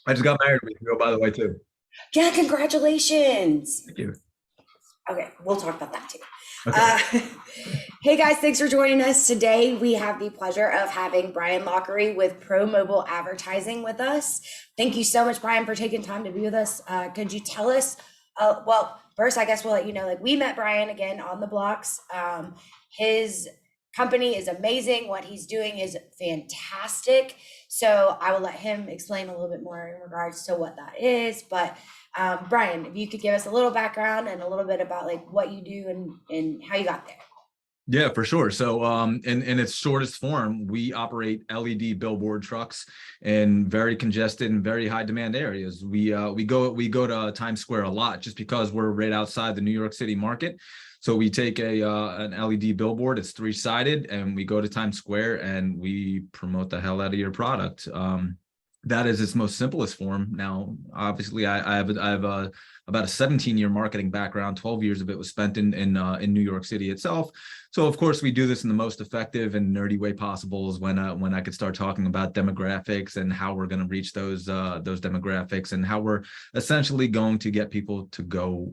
I just got married a week ago, by the way, too. Yeah, congratulations. Thank you. Okay, we'll talk about that too. Okay. Uh, hey guys, thanks for joining us today. We have the pleasure of having Bryan Laughery with ProMobile Advertising with us. Thank you so much, Bryan, for taking time to be with us. Could you tell us? Well, first, I guess we'll let you know. Like we met Bryan again on the blocks. His company is amazing. What he's doing is fantastic. So I will let him explain a little bit more in regards to what that is. But Bryan, if you could give us a little background and a little bit about like what you do and how you got there. Yeah, for sure. So, in its shortest form, we operate LED billboard trucks in very congested and very high demand areas. We go to Times Square a lot just because we're right outside the New York City market. So we take an LED billboard, it's three-sided, and we go to Times Square and we promote the hell out of your product. That is its most simplest form. Now, obviously, I have about a 17-year marketing background. 12 years of it was spent in New York City itself. So of course we do this in the most effective and nerdy way possible is when I could start talking about demographics and how we're going to reach those demographics and how we're essentially going to get people to go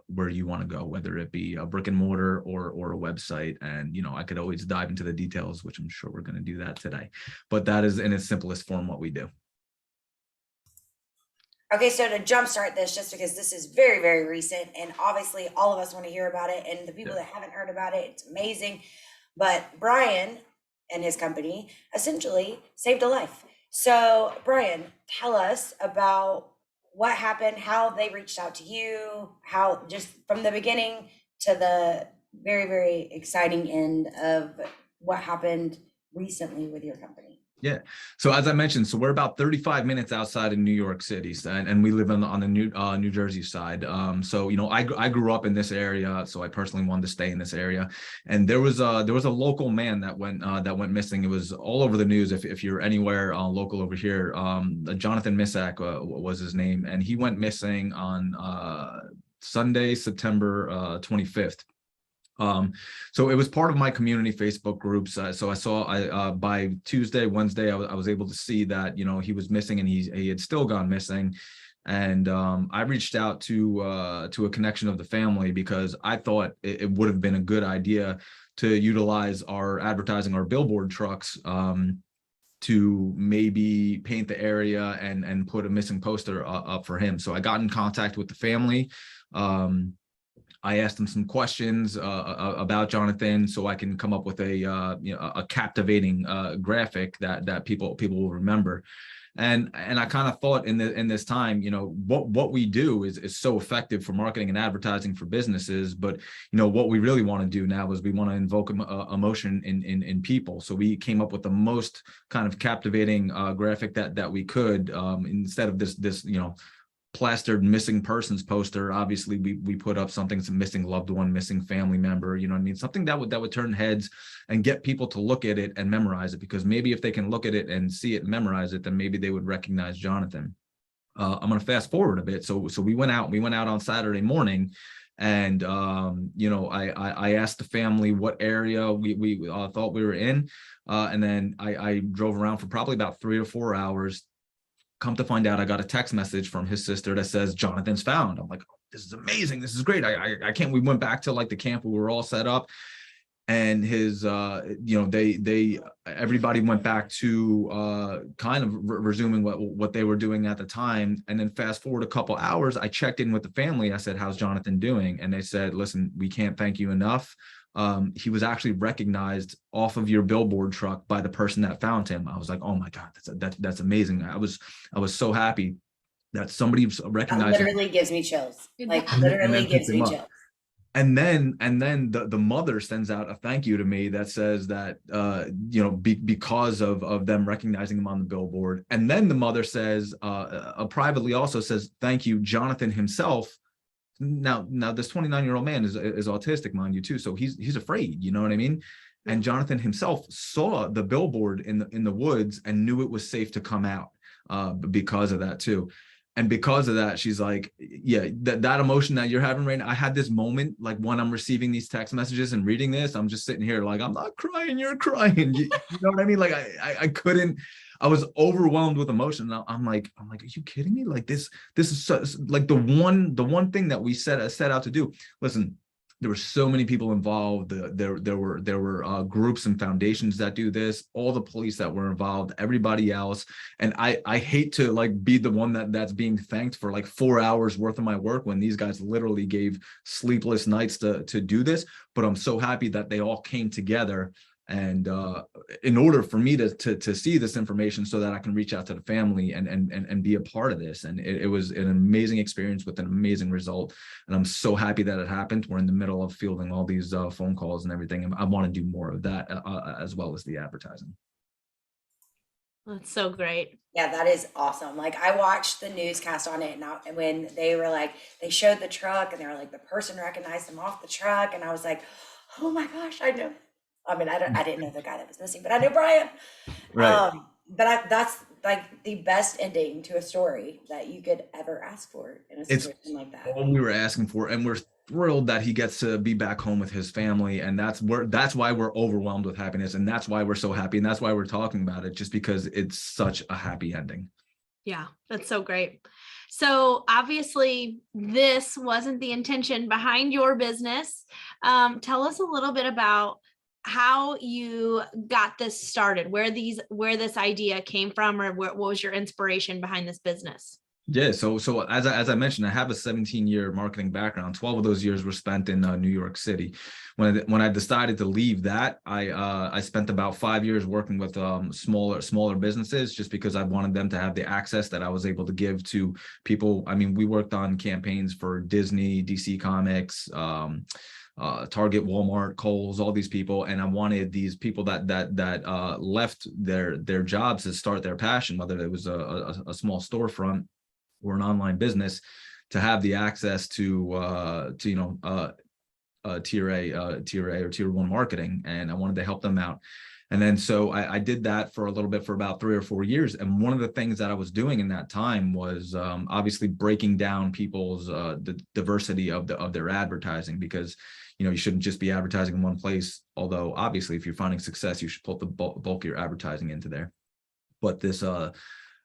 where you want to go, whether it be a brick and mortar or a website. And I could always dive into the details, which I'm sure we're going to do that today. But that is in its simplest form what we do. Okay, so to jumpstart this, just because this is very, very recent, and obviously all of us want to hear about it, and the people Yeah. that haven't heard about it, it's amazing. But Bryan and his company essentially saved a life. So, Bryan, tell us about what happened, how they reached out to you, how just from the beginning to the very, very exciting end of what happened recently with your company. Yeah. So as I mentioned, so we're about 35 minutes outside of New York City, and we live on the New Jersey side. So I grew up in this area, so I personally wanted to stay in this area. And there was a local man that went missing. It was all over the news. If you're anywhere local over here, Jonathan Missack was his name, and he went missing on Sunday, September 25th. So it was part of my community Facebook groups. So by Tuesday, Wednesday, I was able to see that, he was missing and he had still gone missing. And I reached out to a connection of the family because I thought it would have been a good idea to utilize our advertising, our billboard trucks, to maybe paint the area and put a missing poster up for him. So I got in contact with the family. I asked him some questions about Jonathan, so I can come up with a captivating graphic that people will remember. And I kind of thought in this time, what we do is so effective for marketing and advertising for businesses. But what we really want to do now is we want to invoke emotion in people. So we came up with the most kind of captivating graphic that we could, instead of this plastered missing persons poster. Obviously we put up something, some missing loved one, missing family member, you know what I mean, something that would turn heads and get people to look at it and memorize it, because maybe if they can look at it and see it and memorize it, then maybe they would recognize Jonathan. I'm going to fast forward a bit. So we went out on Saturday morning, and I asked the family what area we thought we were in, and then I drove around for probably about 3 or 4 hours. Come to find out, I got a text message from his sister that says Jonathan's found. I'm like, oh, this is amazing. This is great. I can't. We went back to like the camp where we were all set up, and his, everybody went back to kind of resuming what they were doing at the time. And then fast forward a couple hours, I checked in with the family. I said, how's Jonathan doing? And they said, listen, we can't thank you enough. He was actually recognized off of your billboard truck by the person that found him. I was like, oh my God, that's amazing. I was so happy that somebody That recognized him. literally gives me chills. Like and literally then gives picked him me up. chills. And then the mother sends out a thank you to me that says that because of them recognizing him on the billboard. And then the mother says privately also says, thank you, Jonathan himself. Now this 29-year-old man is autistic, mind you, too, so he's afraid, you know what I mean? And Jonathan himself saw the billboard in the woods and knew it was safe to come out because of that too. And because of that, she's like, yeah, that emotion that you're having right now. I had this moment, like when I'm receiving these text messages and reading this, I'm just sitting here like, I'm not crying, you're crying. You know what I mean? Like I couldn't I was overwhelmed with emotion. I'm like, are you kidding me? Like this is like the one thing that we set out to do. Listen, there were so many people involved. There were groups and foundations that do this, all the police that were involved, everybody else. And I hate to like be the one that's being thanked for like 4 hours worth of my work when these guys literally gave sleepless nights to do this. But I'm so happy that they all came together. And in order for me to see this information so that I can reach out to the family and be a part of this. And it was an amazing experience with an amazing result. And I'm so happy that it happened. We're in the middle of fielding all these phone calls and everything. And I want to do more of that as well as the advertising. That's so great. Yeah, that is awesome. Like I watched the newscast on it, and when they were like, they showed the truck and they were like, the person recognized them off the truck. And I was like, oh my gosh, I know. I mean, I didn't know the guy that was missing, but I knew Bryan. Right. That's like the best ending to a story that you could ever ask for in a It's situation like that. all we were asking for, and we're thrilled that he gets to be back home with his family. And that's why we're overwhelmed with happiness, and that's why we're so happy, and that's why we're talking about it, just because it's such a happy ending. Yeah, that's so great. So obviously this wasn't the intention behind your business. Tell us a little bit about how you got this started, where this idea came from, or what was your inspiration behind this business? Yeah, so as I mentioned, I have a 17-year marketing background. 12 of those years were spent in New York City. When I decided to leave that, I spent about 5 years working with smaller businesses, just because I wanted them to have the access that I was able to give to people. I mean, we worked on campaigns for Disney, DC Comics, Target, Walmart, Kohl's, all these people, and I wanted these people that left their jobs to start their passion, whether it was a small storefront or an online business, to have the access to tier A or tier 1 marketing, and I wanted to help them out. And then so I did that for a little bit, for about 3 or 4 years. And one of the things that I was doing in that time was obviously breaking down people's the diversity of their advertising, because you shouldn't just be advertising in one place. Although obviously, if you're finding success, you should put the bulk of your advertising into there. But this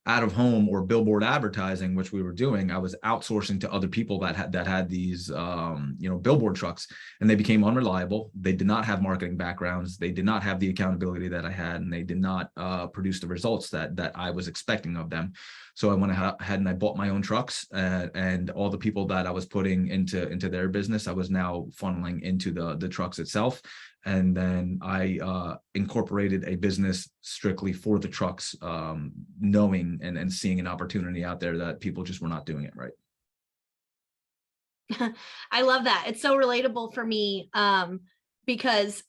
out of home or billboard advertising, which we were doing, I was outsourcing to other people that had these billboard trucks, and they became unreliable. They did not have marketing backgrounds. They did not have the accountability that I had, and they did not produce the results that I was expecting of them. So I went ahead and I bought my own trucks, and all the people that I was putting into their business, I was now funneling into the trucks itself. And then I incorporated a business strictly for the trucks, knowing and seeing an opportunity out there that people just were not doing it right. I love that. It's so relatable for me, because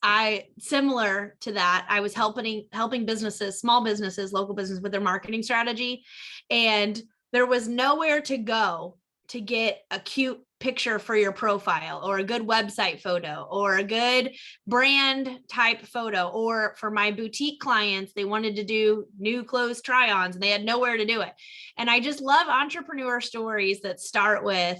similar to that, I was helping businesses, small businesses, local business, with their marketing strategy. And there was nowhere to go to get a cute picture for your profile, or a good website photo, or a good brand type photo. Or for my boutique clients, they wanted to do new clothes try-ons and they had nowhere to do it. And I just love entrepreneur stories that start with,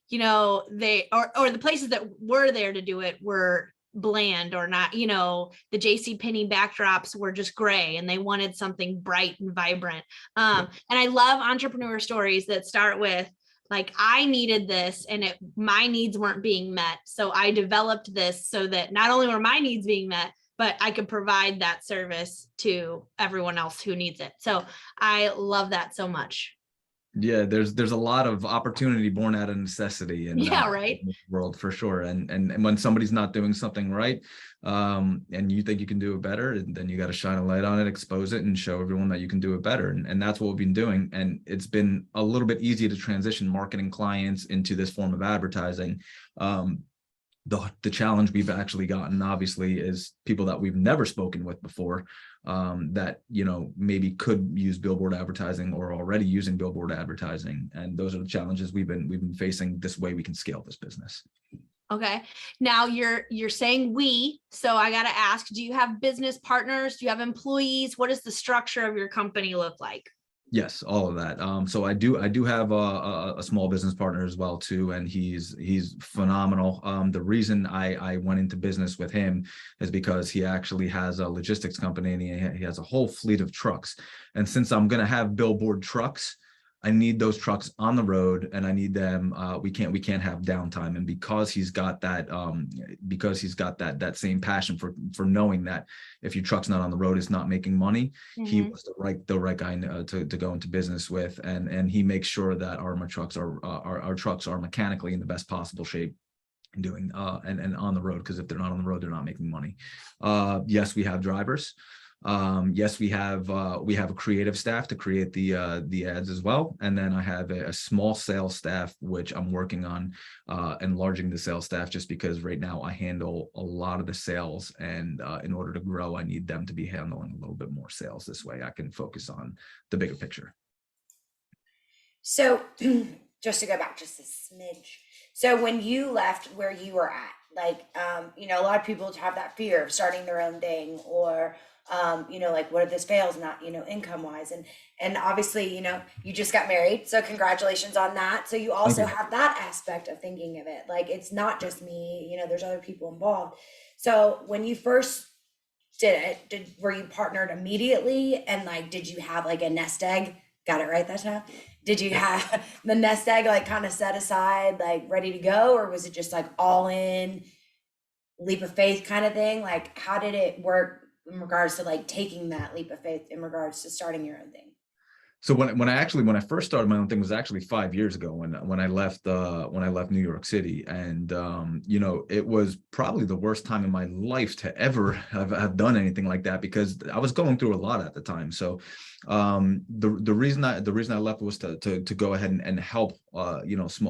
they or the places that were there to do it were bland or not, the JCPenney backdrops were just gray and they wanted something bright and vibrant. And I love entrepreneur stories that start with, like, I needed this and my needs weren't being met. So I developed this so that not only were my needs being met, but I could provide that service to everyone else who needs it. So I love that so much. Yeah, there's a lot of opportunity born out of necessity in right. in this world, for sure. And when somebody's not doing something right, and you think you can do it better, then you got to shine a light on it, expose it, and show everyone that you can do it better. And that's what we've been doing. And it's been a little bit easy to transition marketing clients into this form of advertising. The challenge we've actually gotten, obviously, is people that we've never spoken with before, that maybe could use billboard advertising or already using billboard advertising. And those are the challenges we've been facing. This way we can scale this business. Okay. Now you're saying we, so I got to ask, do you have business partners? Do you have employees? What does the structure of your company look like? Yes, all of that. So I do have a small business partner as well too, and he's phenomenal. The reason I went into business with him is because he actually has a logistics company, and he has a whole fleet of trucks. And since I'm gonna have Billboard trucks, I need those trucks on the road, and I need them. We can't have downtime. And because he's got that that same passion for knowing that if your truck's not on the road, it's not making money. He was the right guy to go into business with, and he makes sure that our trucks are mechanically in the best possible shape, doing and on the road, because if they're not on the road, they're not making money. Yes, we have drivers. Yes, we have a creative staff to create the ads as well, and then I have a small sales staff, which I'm working on enlarging the sales staff, just because right now I handle a lot of the sales, and in order to grow, I need them to be handling a little bit more sales. This way I can focus on the bigger picture. So just to go back just a smidge. So when you left where you were at, like, a lot of people have that fear of starting their own thing, or, like, what if this fails, not, income wise. And obviously, you just got married. So congratulations on that. So you also have that aspect of thinking of it. Like, it's not just me, there's other people involved. So when you first did it, were you partnered immediately? And like, did you have like a nest egg? Got it right that time? Did you have the nest egg like kind of set aside, like ready to go? Or was it just like all in, leap of faith kind of thing? Like, how did it work in regards to like taking that leap of faith in regards to starting your own thing? So when I first started my own thing was actually 5 years ago, when I left New York City, and it was probably the worst time in my life to ever have done anything like that, because I was going through a lot at the time. So the reason I left was to go ahead and help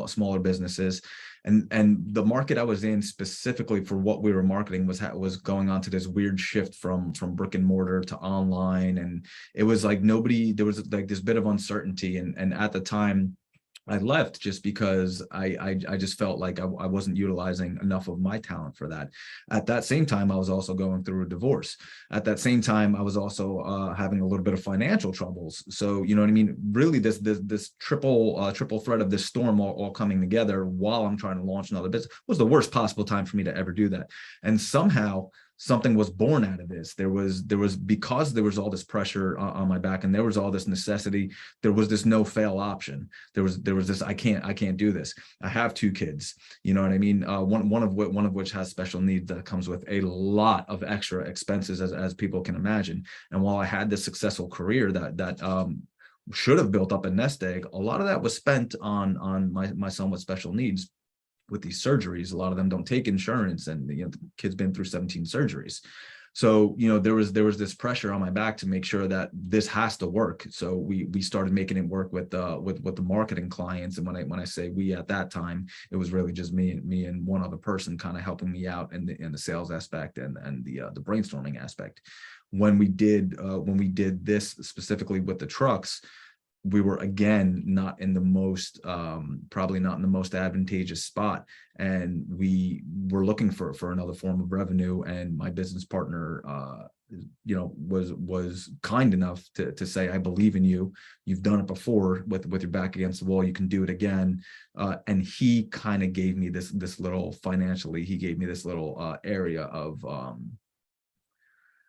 smaller businesses. And the market I was in specifically for what we were marketing was going on to this weird shift from brick and mortar to online. And it was like there was like this bit of uncertainty. And at the time I left just because I just felt like I wasn't utilizing enough of my talent for that. At that same time, I was also going through a divorce. At that same time, I was also having a little bit of financial troubles. So, you know what I mean? Really, this triple threat of this storm all coming together while I'm trying to launch another business was the worst possible time for me to ever do that. And somehow something was born out of this. Because there was all this pressure on my back, and there was all this necessity. There was this no fail option. There was this, I can't do this. I have 2 kids, you know what I mean? One of which has special needs that comes with a lot of extra expenses, as people can imagine. And while I had this successful career that should have built up a nest egg, a lot of that was spent on my son with special needs. With these surgeries, a lot of them don't take insurance, and the kid's been through 17 surgeries. So, there was this pressure on my back to make sure that this has to work. So we started making it work with the marketing clients. And when I say we, at that time, it was really just me and one other person kind of helping me out in the sales aspect and the brainstorming aspect. When we did this specifically with the trucks, we were again not in the most probably not in the most advantageous spot, and we were looking for another form of revenue. And my business partner was kind enough to say, I believe in you. You've done it before with your back against the wall. You can do it again. And he kind of gave me this little financially. He gave me this little area of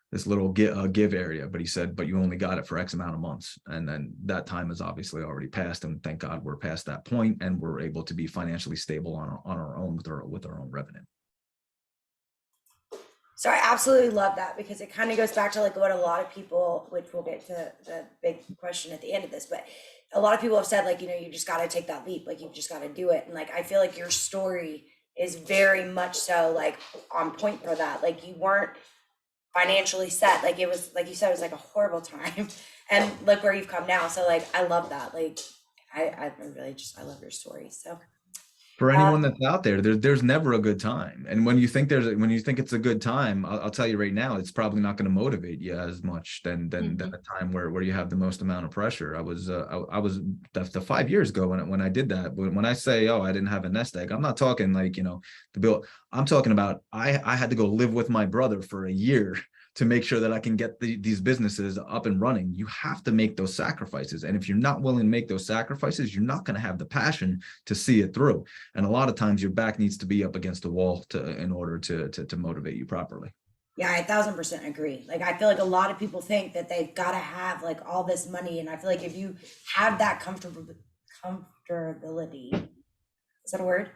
this little give area, but he said, but you only got it for X amount of months. And then that time is obviously already passed, and thank God we're past that point, and we're able to be financially stable on our own with our own revenue. So I absolutely love that, because it kind of goes back to like what a lot of people, which we'll get to the big question at the end of this, but a lot of people have said, like, you just got to take that leap, like you've just got to do it. And like, I feel like your story is very much so like on point for that. Like, you weren't financially set, like it was, like you said, it was like a horrible time, and look where you've come now. So like, I love that. Like, I really I love your story. So for anyone that's out there's never a good time. And when you think it's a good time, I'll tell you right now, it's probably not going to motivate you as much than a time where you have the most amount of pressure. I was the 5 years ago when I did that. When I say, I didn't have a nest egg, I'm not talking like, the bill. I'm talking about I had to go live with my brother for a year to make sure that I can get these businesses up and running. You have to make those sacrifices. And if you're not willing to make those sacrifices, you're not going to have the passion to see it through. And a lot of times your back needs to be up against the wall in order to motivate you properly. Yeah, I 1000% agree. Like, I feel like a lot of people think that they've got to have like all this money. And I feel like if you have that comfortability, is that a word?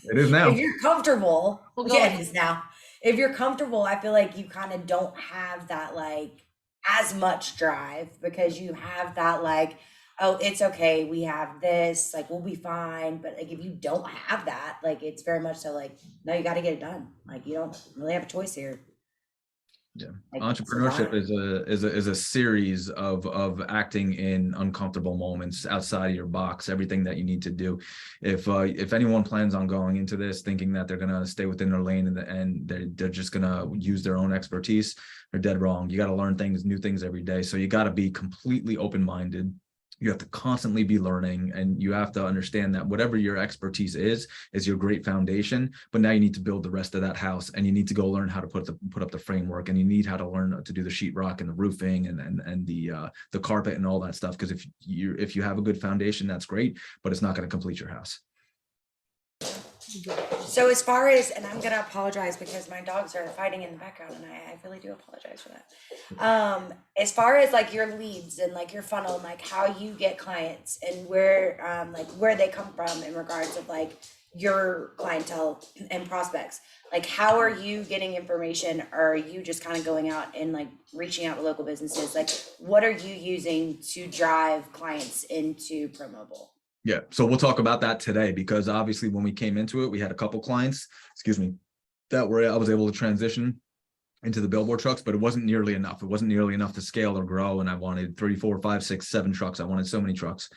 It is now. If you're comfortable, We'll go yeah, with it is now. If you're comfortable, I feel like you kind of don't have that like as much drive, because you have that like, oh, it's okay, we have this, like we'll be fine. But like if you don't have that, like it's very much so like, no, you got to get it done. Like you don't really have a choice here. Yeah, Like, entrepreneurship is a series of acting in uncomfortable moments outside of your box. Everything that you need to do. If anyone plans on going into this thinking that they're gonna stay within their lane and they're just gonna use their own expertise, they're dead wrong. You got to learn new things every day. So you got to be completely open-minded. You have to constantly be learning, and you have to understand that whatever your expertise is your great foundation, but now you need to build the rest of that house, and you need to go learn how to put up the framework, and you need how to learn to do the sheetrock and the roofing and the carpet and all that stuff. Because if you have a good foundation, that's great, but it's not going to complete your house. So as far as, and I'm gonna apologize because my dogs are fighting in the background, and I really do apologize for that. As far as like your leads and like your funnel and like how you get clients and where like where they come from in regards of like your clientele and prospects, like how are you getting information? Or are you just kind of going out and like reaching out to local businesses? Like what are you using to drive clients into ProMobile? Yeah, so we'll talk about that today, because obviously when we came into it, we had a couple clients, that I was able to transition into the Billboard trucks, but it wasn't nearly enough. It wasn't nearly enough to scale or grow. And I wanted 3, 4, 5, 6, 7 trucks. I wanted so many trucks.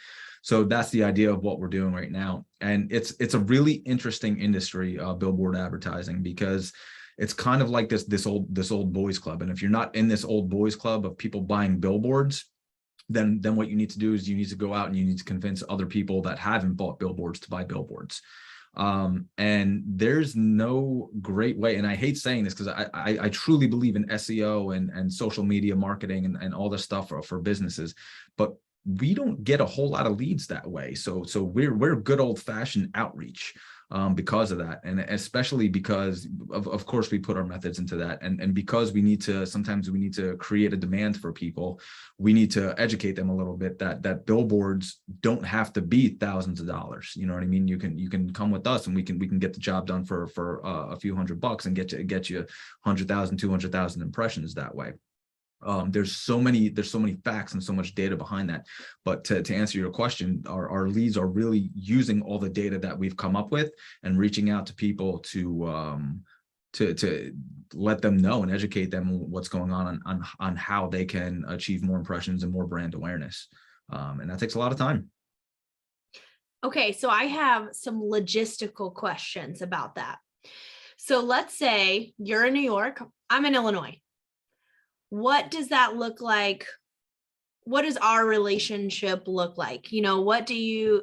So that's the idea of what we're doing right now. And it's a really interesting industry, Billboard advertising, because it's kind of like this old boys club. And if you're not in this old boys club of people buying billboards, then what you need to do is you need to go out and you need to convince other people that haven't bought billboards to buy billboards. And there's no great way, and I hate saying this because I truly believe in SEO and social media marketing and all this stuff for businesses, but we don't get a whole lot of leads that way. So we're good old fashioned outreach. Because of that, and especially because of course we put our methods into that, and because sometimes we need to create a demand for people, we need to educate them a little bit that billboards don't have to be thousands of dollars. You know what I mean? You can come with us and we can get the job done for a few $100 and get you 100,000, 200,000 impressions that way. There's so many facts and so much data behind that. But to answer your question, our leads are really using all the data that we've come up with and reaching out to people to let them know and educate them what's going on how they can achieve more impressions and more brand awareness. And that takes a lot of time. Okay, so I have some logistical questions about that. So let's say you're in New York, I'm in Illinois. What does that look like? What does our relationship look like? You know,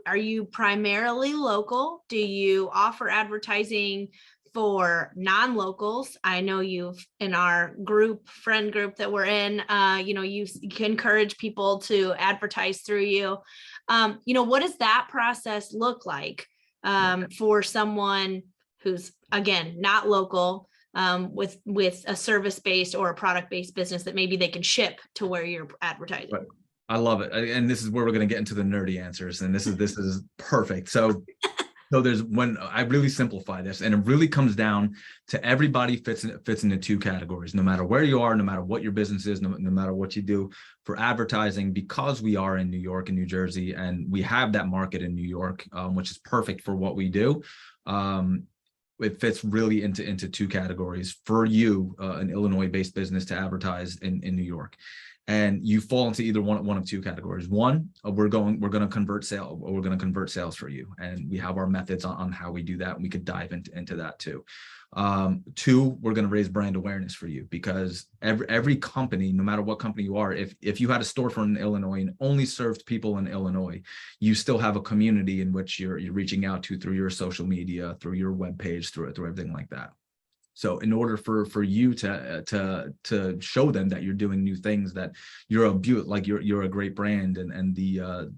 are you primarily local? Do you offer advertising for non-locals? I know in our friend group that we're in, you can encourage people to advertise through you. What does that process look like for someone who's, again, not local, with a service-based or a product-based business that maybe they can ship to where you're advertising? Right. I love it. And this is where we're going to get into the nerdy answers. And this is perfect. So there's when I really simplify this, and it really comes down to everybody fits into 2 categories, no matter where you are, no matter what your business is, no matter what you do for advertising, because we are in New York and New Jersey, and we have that market in New York, which is perfect for what we do. It fits really into 2 categories for you, an Illinois-based business to advertise in New York. And you fall into either one of 2 categories. One, we're going to convert sales for you. And we have our methods on how we do that. And we could dive into that too. 2, we're going to raise brand awareness for you, because every company, no matter what company you are, if you had a storefront in Illinois and only served people in Illinois, you still have a community in which you're reaching out to through your social media, through your webpage, through everything like that. So in order for you to show them that you're doing new things, that you're you're a great brand, and the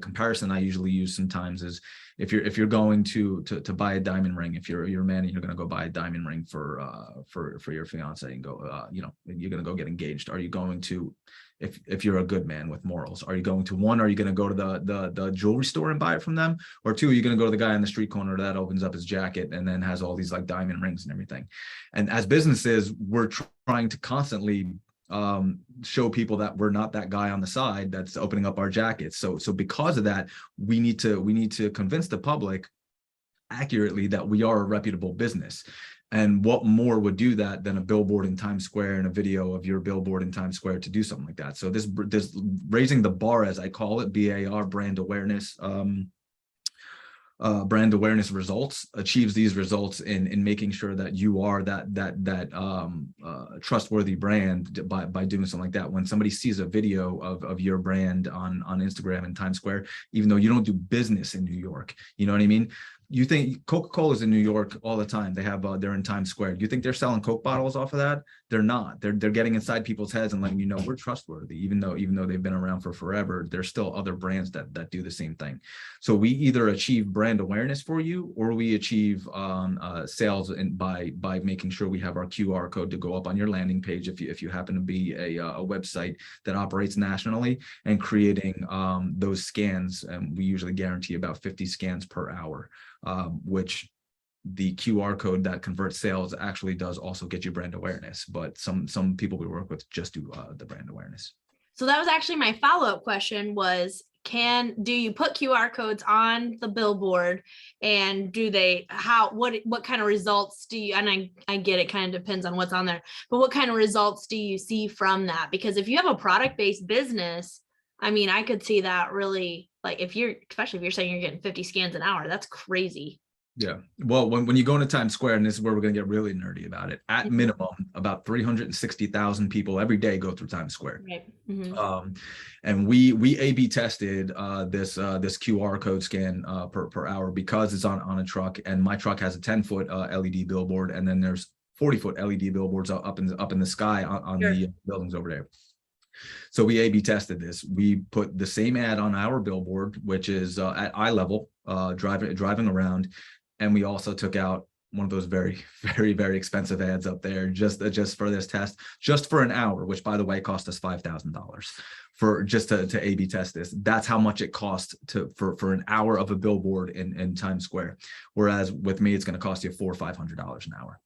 comparison I usually use sometimes is if you're going to buy a diamond ring, if you're a man and you're going to go buy a diamond ring for your fiance and go you're going to go get engaged, are you going to, if you're a good man with morals, are you going to, one, are you going to go to the jewelry store and buy it from them, or two, are you going to go to the guy on the street corner that opens up his jacket and then has all these like diamond rings and everything? And as businesses, we're trying to constantly show people that we're not that guy on the side that's opening up our jackets. So because of that, we need to convince the public accurately that we are a reputable business. And what more would do that than a billboard in Times Square and a video of your billboard in Times Square to do something like that? So this raising the bar, as I call it, BAR, brand awareness results, achieves these results in making sure that you are that trustworthy brand by doing something like that. When somebody sees a video of your brand on Instagram and Times Square, even though you don't do business in New York, you know what I mean? You think Coca-Cola's in New York all the time. They have they're in Times Square. You think they're selling Coke bottles off of that? They're not. They're getting inside people's heads and letting you know we're trustworthy, even though they've been around for forever. There's still other brands that do the same thing. So we either achieve brand awareness for you, or we achieve sales by making sure we have our QR code to go up on your landing page if you happen to be a website that operates nationally, and creating those scans. And we usually guarantee about 50 scans per hour. Which the QR code that converts sales actually does also get you brand awareness, but some people we work with just do the brand awareness. So that was actually my follow-up question was, do you put QR codes on the billboard, and what kind of results do you, and I get it kind of depends on what's on there, but what kind of results do you see from that? Because if you have a product-based business, I mean, I could see that really, like especially if you're saying you're getting 50 scans an hour, that's crazy. Yeah. Well, when you go into Times Square, and this is where we're going to get really nerdy about it, at minimum, about 360,000 people every day go through Times Square. Right. Mm-hmm. And we A/B tested this QR code scan per hour, because it's on a truck, and my truck has a 10-foot LED billboard, and then there's 40-foot LED billboards up in the sky on sure. the buildings over there. So we A/B tested this. We put the same ad on our billboard, which is at eye level, driving around, and we also took out one of those very, very, very expensive ads up there just for this test, just for an hour, which, by the way, cost us $5,000 for just to A/B test this. That's how much it cost for an hour of a billboard in Times Square. Whereas with me, it's going to cost you $400 or $500 an hour.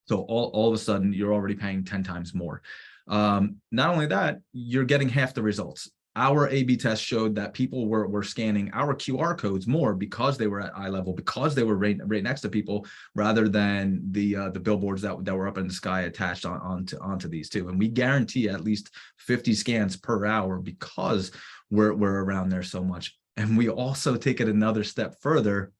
So all of a sudden, you're already paying 10 times more. Not only that, you're getting half the results. Our A/B test showed that people were scanning our QR codes more because they were at eye level, because they were right next to people, rather than the billboards that were up in the sky attached onto these two. And we guarantee at least 50 scans per hour because we're around there so much. And we also take it another step further,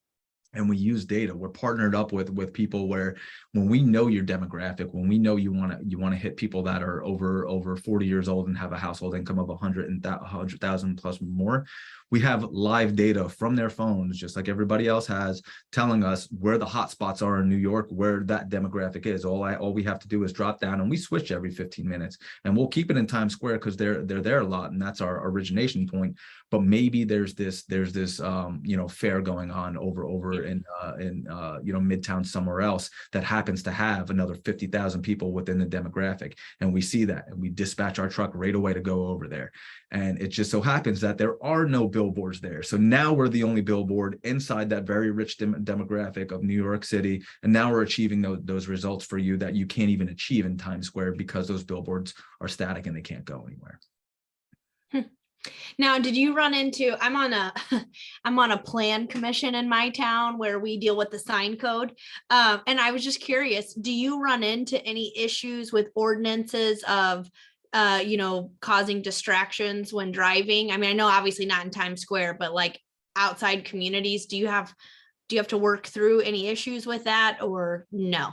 and we use data. We're partnered up with people where, when we know your demographic, when we know you want to hit people that are over 40 years old and have a household income of 100,000 plus more, we have live data from their phones, just like everybody else has, telling us where the hot spots are in New York, where that demographic is. All we have to do is drop down, and we switch every 15 minutes, and we'll keep it in Times Square because they're there a lot, and that's our origination point. But maybe there's this fair going on over in Midtown somewhere else that happens to have another 50,000 people within the demographic, and we see that, and we dispatch our truck right away to go over there. And it just so happens that there are no billboards there. So now we're the only billboard inside that very rich demographic of New York City. And now we're achieving those results for you that you can't even achieve in Times Square, because those billboards are static and they can't go anywhere. Now, did you run into, I'm on a plan commission in my town where we deal with the sign code. And I was just curious, do you run into any issues with ordinances of causing distractions when driving? I mean, I know obviously not in Times Square, but like outside communities, do you have to work through any issues with that, or no?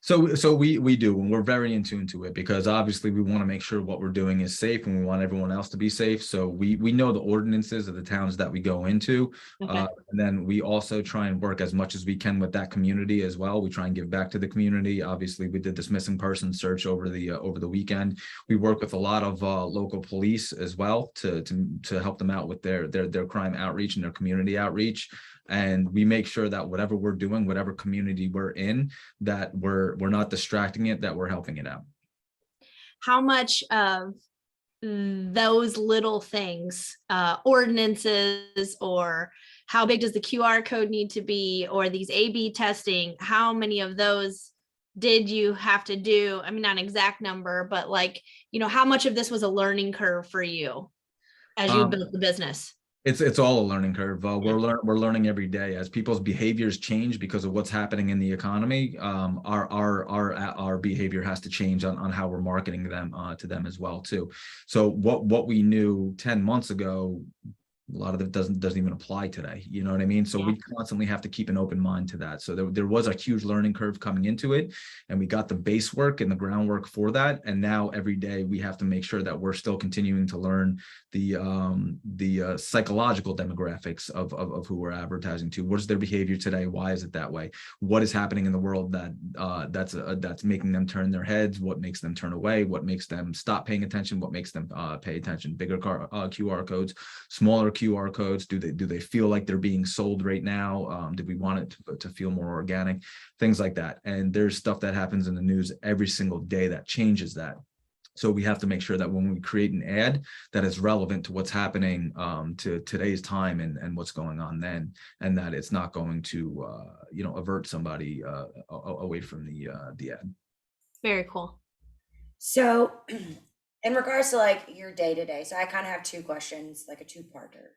So we do, and we're very in tune to it, because obviously we want to make sure what we're doing is safe, and we want everyone else to be safe. So we know the ordinances of the towns that we go into, Okay. and then we also try and work as much as we can with that community as well. We try and give back to the community. Obviously, we did this missing person search over the weekend. We work with a lot of local police as well to help them out with their crime outreach and their community outreach. And we make sure that whatever we're doing, whatever community we're in, that we're not distracting it, that we're helping it out. How much of those little things, ordinances, or how big does the QR code need to be, or these A/B testing, how many of those did you have to do? I mean, not an exact number, but like, how much of this was a learning curve for you as you built the business? It's all a learning curve. We're learning every day as people's behaviors change because of what's happening in the economy. Our behavior has to change on how we're marketing them to them as well too. So what we knew 10 months ago, a lot of it doesn't even apply today. You know what I mean? So we constantly have to keep an open mind to that. So there was a huge learning curve coming into it, and we got the base work and the groundwork for that. And now every day we have to make sure that we're still continuing to learn the psychological demographics of who we're advertising to. What is their behavior today? Why is it that way? What is happening in the world that's making them turn their heads? What makes them turn away? What makes them stop paying attention? What makes them pay attention? Bigger QR codes, smaller QR codes. Do they feel like they're being sold right now? Do we want it to feel more organic? Things like that. And there's stuff that happens in the news every single day that changes that. So we have to make sure that when we create an ad, that is relevant to what's happening to today's time and what's going on then, and that it's not going to avert somebody away from the ad. Very cool. So in regards to like your day to day, so I kind of have two questions, like a two-parter.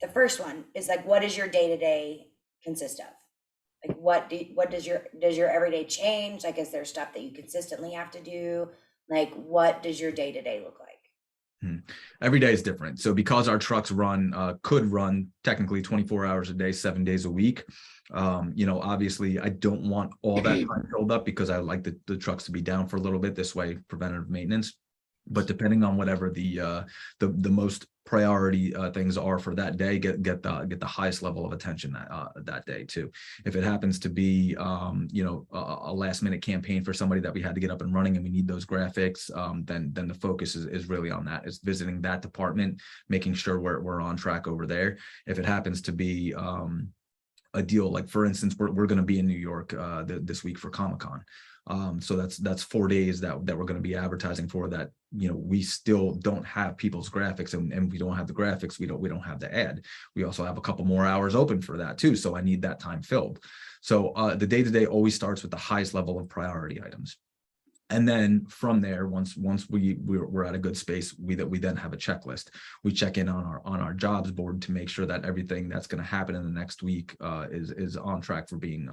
The first one is like, what does your day to day consist of? Like, what does your everyday change? Like, is there stuff that you consistently have to do? Like, what does your day to day look like? Every day is different. So because our trucks could run technically 24 hours a day, 7 days a week. Obviously I don't want all that time filled up, because I like the trucks to be down for a little bit, this way preventative maintenance. But depending on whatever the most priority things are for that day, get the highest level of attention that day too. If it happens to be a last minute campaign for somebody that we had to get up and running and we need those graphics, then the focus is really on that. It's visiting that department, making sure we're on track over there. If it happens to be a deal, like for instance, we're going to be in New York this week for Comic-Con. So that's 4 days that we're going to be advertising for, that we still don't have people's graphics, and we don't have the graphics, we don't have the ad. We also have a couple more hours open for that too, so I need that time filled. So the day-to-day always starts with the highest level of priority items. And then from there, once we're at a good space, we then have a checklist. We check in on our jobs board to make sure that everything that's going to happen in the next week is on track for being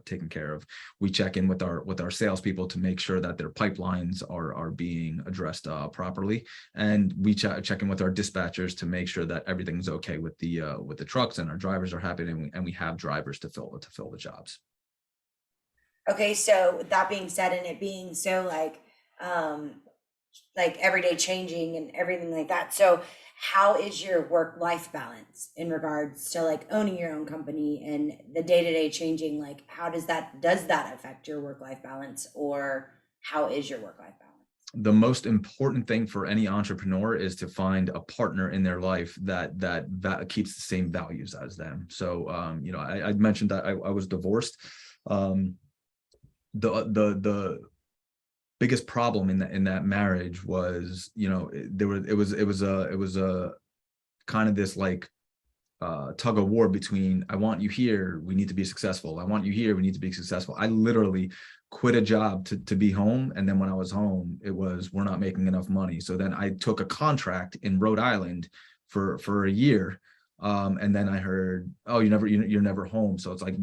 taken care of. We check in with our salespeople to make sure that their pipelines are being addressed properly, and we check in with our dispatchers to make sure that everything's okay with the trucks, and our drivers are happy, and we have drivers to fill the jobs. Okay, so with that being said, and it being so like everyday changing and everything like that. So how is your work-life balance in regards to like owning your own company and the day-to-day changing? Like, how does that affect your work-life balance, or how is your work-life balance? The most important thing for any entrepreneur is to find a partner in their life that keeps the same values as them. So I mentioned that I was divorced. The biggest problem in that marriage was, it was a kind of this like tug of war between, I want you here, we need to be successful. I want you here, we need to be successful. I literally quit a job to be home. And then when I was home, it was, we're not making enough money. So then I took a contract in Rhode Island for a year And then I heard, oh, you're never home. So it's like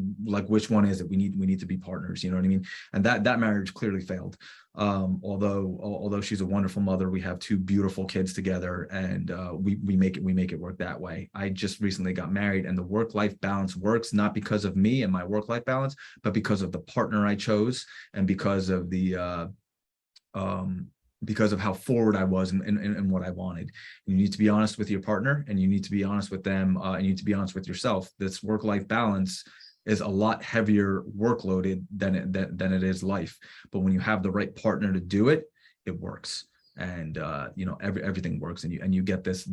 which one is it? We need to be partners. You know what I mean? And that marriage clearly failed. Although she's a wonderful mother, we have two beautiful kids together, and we make it work that way. I just recently got married, and the work-life balance works not because of me and my work-life balance, but because of the partner I chose, and because of how forward I was and what I wanted. You need to be honest with your partner, and you need to be honest with them, and you need to be honest with yourself. This work-life balance is a lot heavier workloaded than it is life. But when you have the right partner to do it, it works. And everything works, and you get this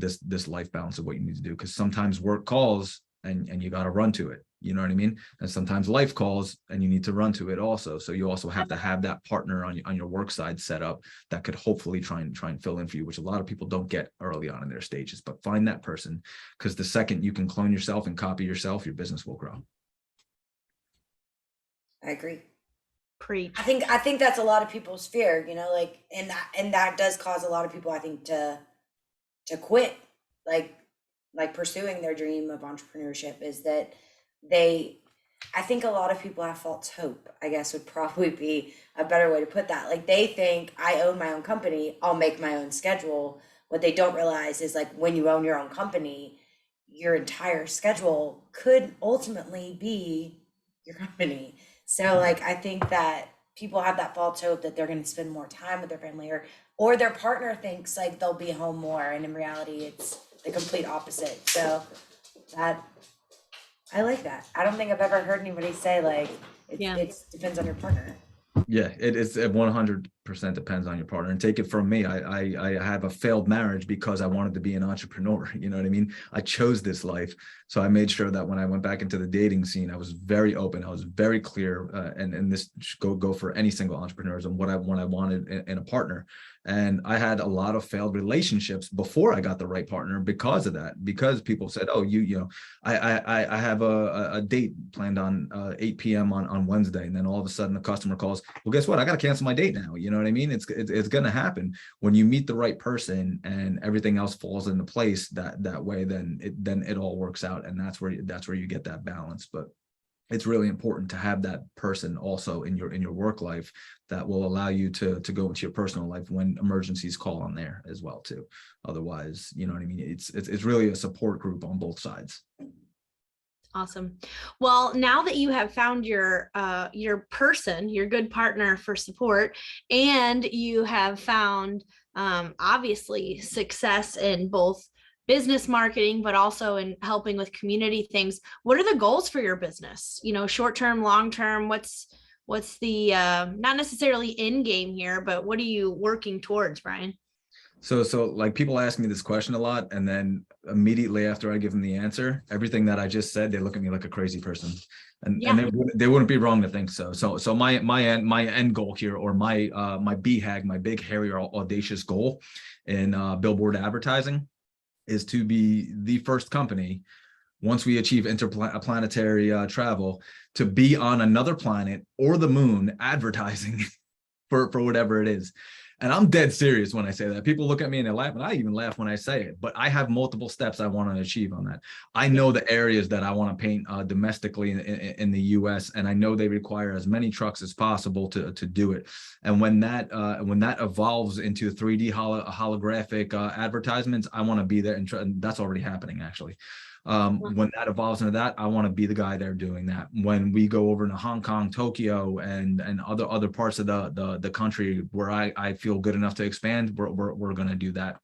life balance of what you need to do. Because sometimes work calls and you got to run to it. You know what I mean? And sometimes life calls and you need to run to it also. So you also have to have that partner on your work side set up that could hopefully try and fill in for you, which a lot of people don't get early on in their stages. But find that person, because the second you can clone yourself and copy yourself, your business will grow. I agree. Preach. I think that's a lot of people's fear, like, and that does cause a lot of people, I think, to quit, like pursuing their dream of entrepreneurship, is that I think a lot of people have false hope, I guess would probably be a better way to put that. Like, they think, I own my own company, I'll make my own schedule. What they don't realize is, like, when you own your own company, your entire schedule could ultimately be your company. So, like, I think that people have that false hope that they're going to spend more time with their family, or their partner thinks like they'll be home more, and in reality it's the complete opposite. So that, I like that. I don't think I've ever heard anybody say like it depends on your partner. Yeah, it 100% depends on your partner. And take it from me, I have a failed marriage because I wanted to be an entrepreneur. You know what I mean? I chose this life. So I made sure that when I went back into the dating scene, I was very open. I was very clear, and this should go for any single entrepreneurs, and what I wanted in a partner. And I had a lot of failed relationships before I got the right partner because of that. Because people said, "Oh, I have a date planned on 8 p.m. on Wednesday," and then all of a sudden the customer calls, "Well, guess what? I got to cancel my date now." You know what I mean? It's going to happen when you meet the right person, and everything else falls into place that way. Then it all works out, and that's where you get that balance. But it's really important to have that person also in your work life that will allow you to go into your personal life when emergencies call on there as well too. Otherwise, you know what I mean? It's really a support group on both sides. Awesome. Well, now that you have found your person, your good partner for support, and you have found obviously success in both business marketing, but also in helping with community things, what are the goals for your business? Short term, long term, what's the not necessarily end game here, but what are you working towards, Bryan? So like, people ask me this question a lot, and then immediately after I give them the answer, everything that I just said, they look at me like a crazy person, and they wouldn't be wrong to think so. So my end goal here, or my BHAG, my big, hairy, audacious goal in Billboard Advertising, is to be the first company, once we achieve interplanetary travel, to be on another planet or the moon advertising for whatever it is. And I'm dead serious when I say that. People look at me and they laugh, and I even laugh when I say it. But I have multiple steps I want to achieve on that. I know the areas that I want to paint domestically in the U.S., and I know they require as many trucks as possible to do it. And when that evolves into 3D holographic advertisements, I want to be there, and that's already happening actually. When that evolves into that, I want to be the guy there doing that. When we go over to Hong Kong, Tokyo, and other parts of the country where I feel good enough to expand, we're going to do that.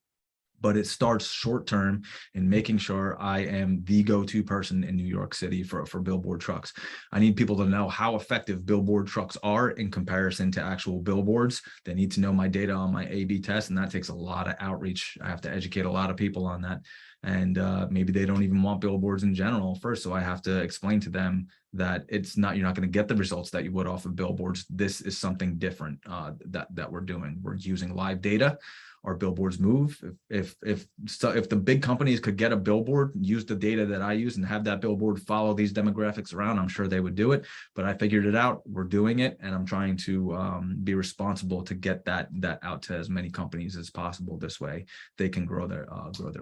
But it starts short term in making sure I am the go-to person in New York City for billboard trucks. I need people to know how effective billboard trucks are in comparison to actual billboards. They need to know my data on my A/B test, and that takes a lot of outreach. I have to educate a lot of people on that. And maybe they don't even want billboards in general first. So I have to explain to them that you're not going to get the results that you would off of billboards. This is something different that we're doing. We're using live data. Our billboards move. If the big companies could get a billboard, use the data that I use, and have that billboard follow these demographics around, I'm sure they would do it. But I figured it out. We're doing it, and I'm trying to be responsible to get that out to as many companies as possible. This way, they can grow their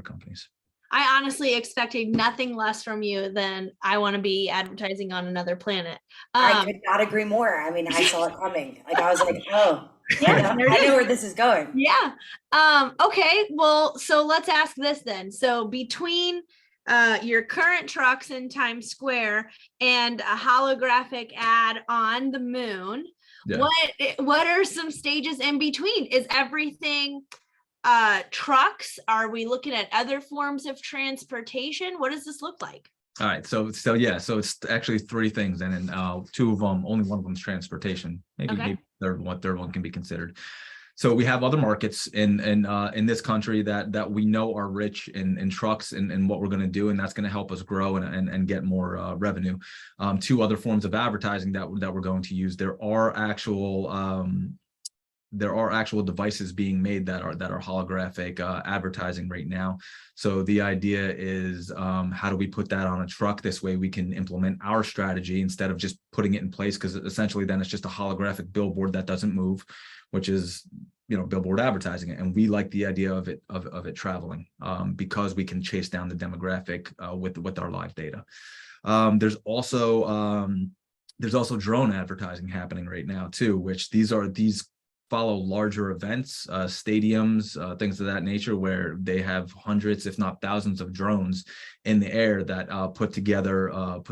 companies. I honestly expected nothing less from you than I want to be advertising on another planet. I could not agree more. I mean, I saw it coming. Like I was like, oh, Yeah, there it I know is. where this is going. Yeah. Okay. Well, so let's ask this then. So between your current trucks in Times Square and a holographic ad on the moon, Yeah. what are some stages in between? Is everything trucks? Are we looking at other forms of transportation? What does this look like? All right, so yeah, so it's actually three things, and then two of them, only one of them is transportation. Maybe third one can be considered. So we have other markets in this country that we know are rich in trucks and what we're going to do, and that's going to help us grow and get more revenue. Two other forms of advertising that we're going to use. There are actual devices being made that are holographic advertising right now. So the idea is, how do we put that on a truck? This way we can implement our strategy instead of just putting it in place, because essentially then it's just a holographic billboard that doesn't move, which is, billboard advertising. And we like the idea of it traveling, because we can chase down the demographic with our live data. There's also drone advertising happening right now too, which these follow larger events, stadiums, things of that nature, where they have hundreds, if not thousands, of drones in the air that put together a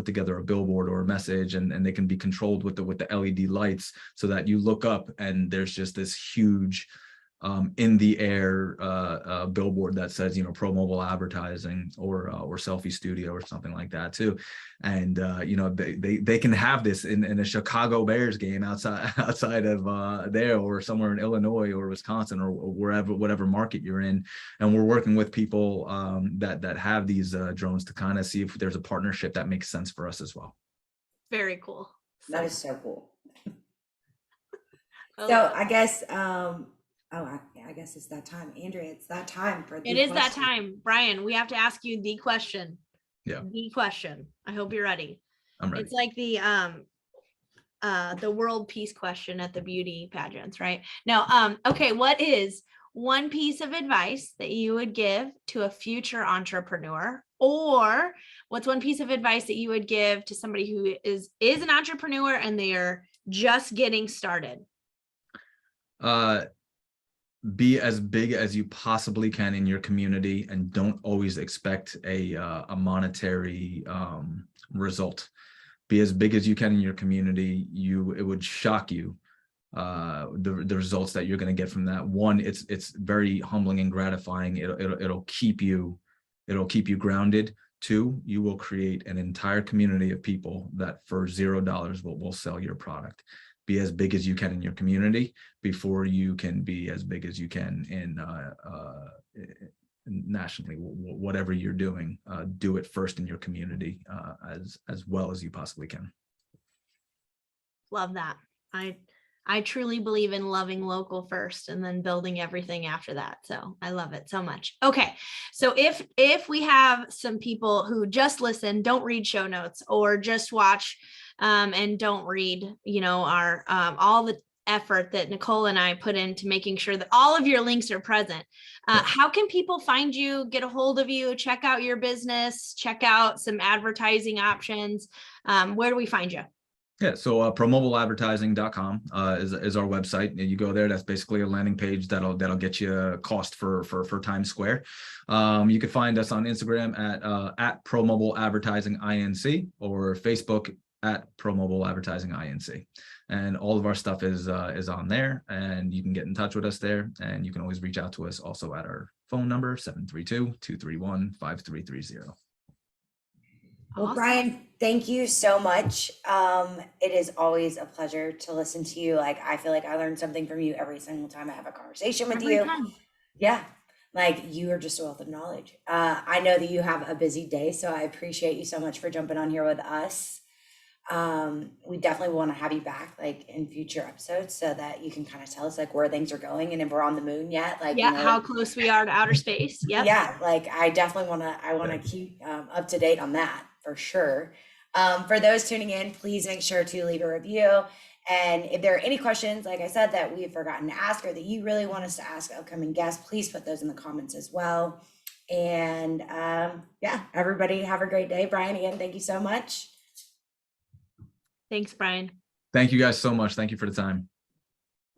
billboard or a message, and they can be controlled with the LED lights, so that you look up and there's just this huge in the air billboard that says, ProMobile Advertising or Selfie Studio or something like that too. And they can have this in a Chicago Bears game outside of there, or somewhere in Illinois or Wisconsin or whatever market you're in. And we're working with people that have these drones to kind of see if there's a partnership that makes sense for us as well. Very cool. That is so cool. So I guess I guess it's that time. Andrea, it's that time for the It is question. that time. Brian, we have to ask you the question. Yeah. The question. I hope you're ready. I'm ready. It's like the world peace question at the beauty pageants, right? Now, okay, what is one piece of advice that you would give to a future entrepreneur? Or what's one piece of advice that you would give to somebody who is an entrepreneur and they are just getting started? Be as big as you possibly can in your community, and don't always expect a monetary result. Be as big as you can in your community. It would shock you the results that you're going to get from that. One, it's very humbling and gratifying. It'll keep you grounded. Two, you will create an entire community of people that for $0 will sell your product. Be as big as you can in your community before you can be as big as you can in nationally. Whatever you're doing, do it first in your community as well as you possibly can. Love that. I truly believe in loving local first and then building everything after that. So I love it so much. Okay. So if we have some people who just listen, don't read show notes, or just watch and don't read, our all the effort that Nicole and I put into making sure that all of your links are present. How can people find you, get a hold of you, check out your business, check out some advertising options? Where do we find you? Yeah, so ProMobileAdvertising.com is our website. You go there. That's basically a landing page that'll get you a cost for Times Square. You can find us on Instagram at ProMobile Advertising INC, or Facebook at ProMobile Advertising INC. And all of our stuff is on there, and you can get in touch with us there. And you can always reach out to us also at our phone number, 732-231-5330. Well, Brian, thank you so much. It is always a pleasure to listen to you. Like, I feel like I learn something from you every single time I have a conversation with you. Yeah. Like, you are just a wealth of knowledge. I know that you have a busy day, so I appreciate you so much for jumping on here with us. We definitely want to have you back, like, in future episodes, so that you can kind of tell us like where things are going and if we're on the moon yet. Like, how close we are to outer space. Yeah. Like, I definitely want to keep up to date on that for sure. For those tuning in, please make sure to leave a review. And if there are any questions, like I said, that we've forgotten to ask, or that you really want us to ask upcoming guests, please put those in the comments as well. And yeah, everybody have a great day. Bryan, again, thank you so much. Thanks, Bryan. Thank you guys so much. Thank you for the time.